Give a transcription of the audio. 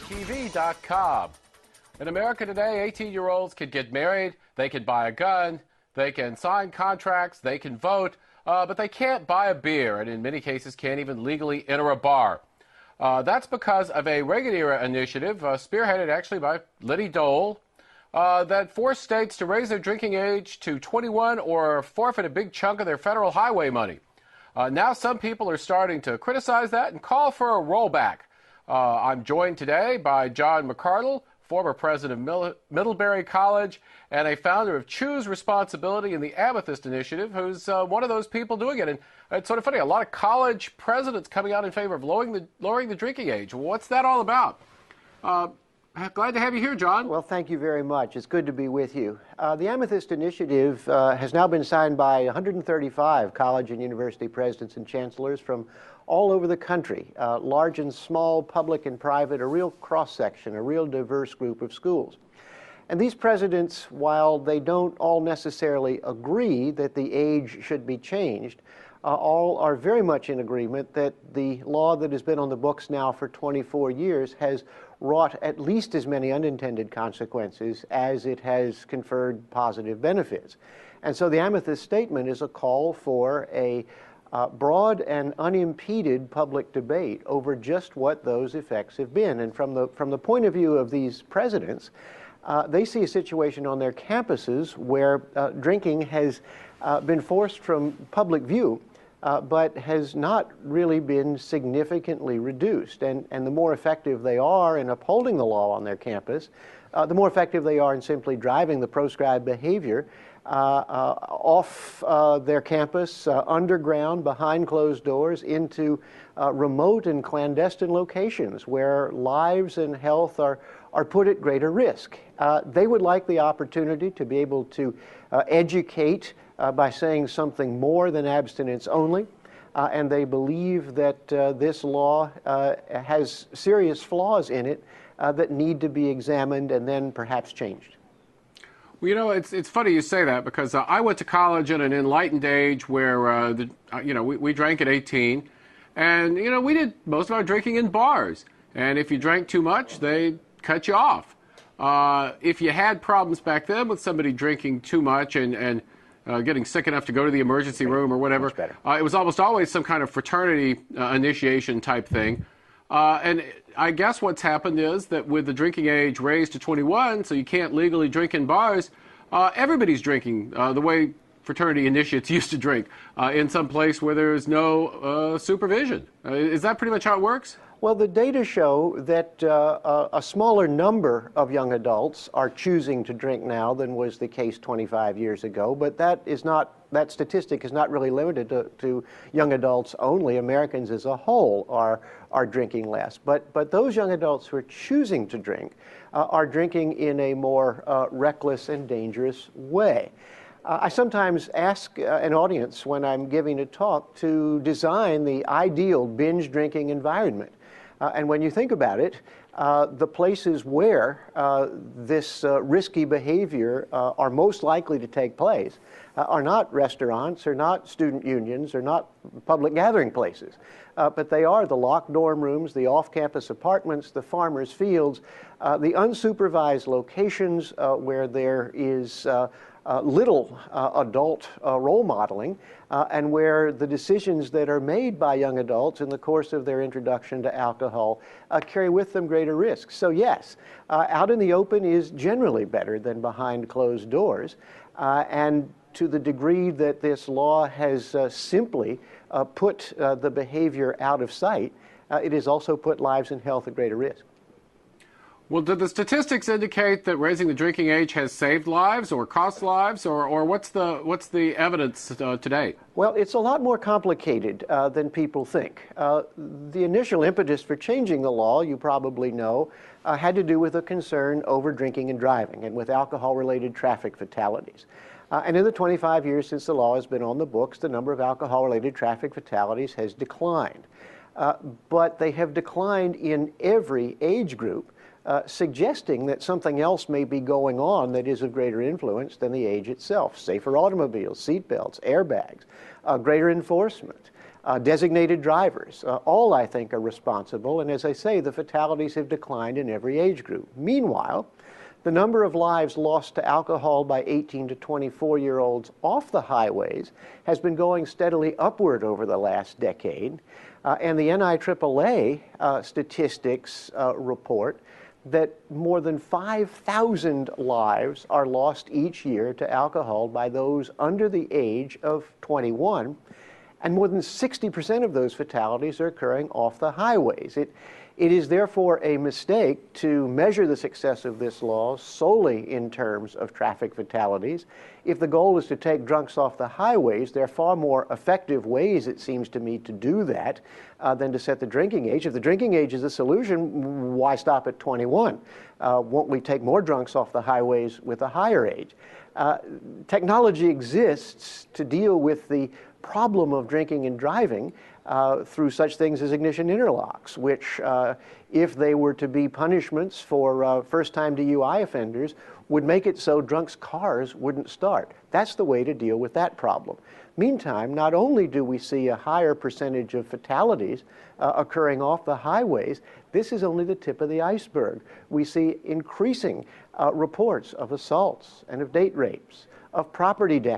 PJTV.com. In America today, 18-year-olds can get married, they can buy a gun, they can sign contracts, they can vote, but they can't buy a beer, and in many cases can't even legally enter a bar. That's because of a Reagan-era initiative, spearheaded actually by Liddy Dole, that forced states to raise their drinking age to 21 or forfeit a big chunk of their federal highway money. Now some people are starting to criticize that and call for a rollback. I'm joined today by John McCardell, former president of Middlebury College and a founder of Choose Responsibility and the Amethyst Initiative, who's one of those people doing it. And it's sort of funny, a lot of college presidents coming out in favor of lowering the drinking age. What's that all about? Glad to have you here, John. Well, thank you very much. It's good to be with you. The Amethyst Initiative has now been signed by 135 college and university presidents and chancellors from all over the country, large and small, public and private, a real cross-section, a real diverse group of schools. And these presidents, while they don't all necessarily agree that the age should be changed, all are very much in agreement that the law that has been on the books now for 24 years has wrought at least as many unintended consequences as it has conferred positive benefits. And so the Amethyst Statement is a call for a broad and unimpeded public debate over just what those effects have been. And from the point of view of these presidents, they see a situation on their campuses where drinking has been forced from public view, but has not really been significantly reduced. And the more effective they are in upholding the law on their campus, the more effective they are in simply driving the proscribed behavior off their campus, underground, behind closed doors, into remote and clandestine locations where lives and health are put at greater risk. They would like the opportunity to be able to educate by saying something more than abstinence only, and they believe that this law has serious flaws in it that need to be examined and then perhaps changed. Well, you know, it's funny you say that because I went to college at an enlightened age where, we drank at 18, and, we did most of our drinking in bars. And if you drank too much, they cut you off. If you had problems back then with somebody drinking too much and getting sick enough to go to the emergency room or whatever, it was almost always some kind of fraternity initiation type thing. And I guess what's happened is that with the drinking age raised to 21, so you can't legally drink in bars, everybody's drinking the way fraternity initiates used to drink in some place where there's no supervision. Is that pretty much how it works? Well, the data show that a smaller number of young adults are choosing to drink now than was the case 25 years ago, but that statistic is not really limited to young adults only. Americans as a whole are drinking less. But those young adults who are choosing to drink are drinking in a more reckless and dangerous way. I sometimes ask an audience when I'm giving a talk to design the ideal binge drinking environment. And when you think about it, the places where this risky behavior are most likely to take place are not restaurants, or not student unions, or not public gathering places, but they are the locked dorm rooms, the off-campus apartments, the farmers' fields, the unsupervised locations where there is little adult role modeling, and where the decisions that are made by young adults in the course of their introduction to alcohol carry with them greater risks. So yes, out in the open is generally better than behind closed doors, and to the degree that this law has simply put the behavior out of sight, it has also put lives and health at greater risk. Well, do the statistics indicate that raising the drinking age has saved lives or cost lives, or what's the evidence to date? Well, it's a lot more complicated than people think. The initial impetus for changing the law, you probably know, had to do with a concern over drinking and driving and with alcohol-related traffic fatalities. And in the 25 years since the law has been on the books, the number of alcohol-related traffic fatalities has declined. But they have declined in every age group, suggesting that something else may be going on that is of greater influence than the age itself. Safer automobiles, seat belts, airbags, greater enforcement, designated drivers. All, I think, are responsible. And as I say, the fatalities have declined in every age group. Meanwhile, the number of lives lost to alcohol by 18 to 24-year-olds off the highways has been going steadily upward over the last decade. And the NIAAA statistics report that more than 5,000 lives are lost each year to alcohol by those under the age of 21. And more than 60% of those fatalities are occurring off the highways. It is therefore a mistake to measure the success of this law solely in terms of traffic fatalities. If the goal is to take drunks off the highways, there are far more effective ways, it seems to me, to do that than to set the drinking age. If the drinking age is the solution, why stop at 21? Won't we take more drunks off the highways with a higher age? Technology exists to deal with the problem of drinking and driving through such things as ignition interlocks, which, if they were to be punishments for first-time DUI offenders, would make it so drunks' cars wouldn't start. That's the way to deal with that problem. Meantime, not only do we see a higher percentage of fatalities occurring off the highways, this is only the tip of the iceberg. We see increasing reports of assaults and of date rapes, of property damage.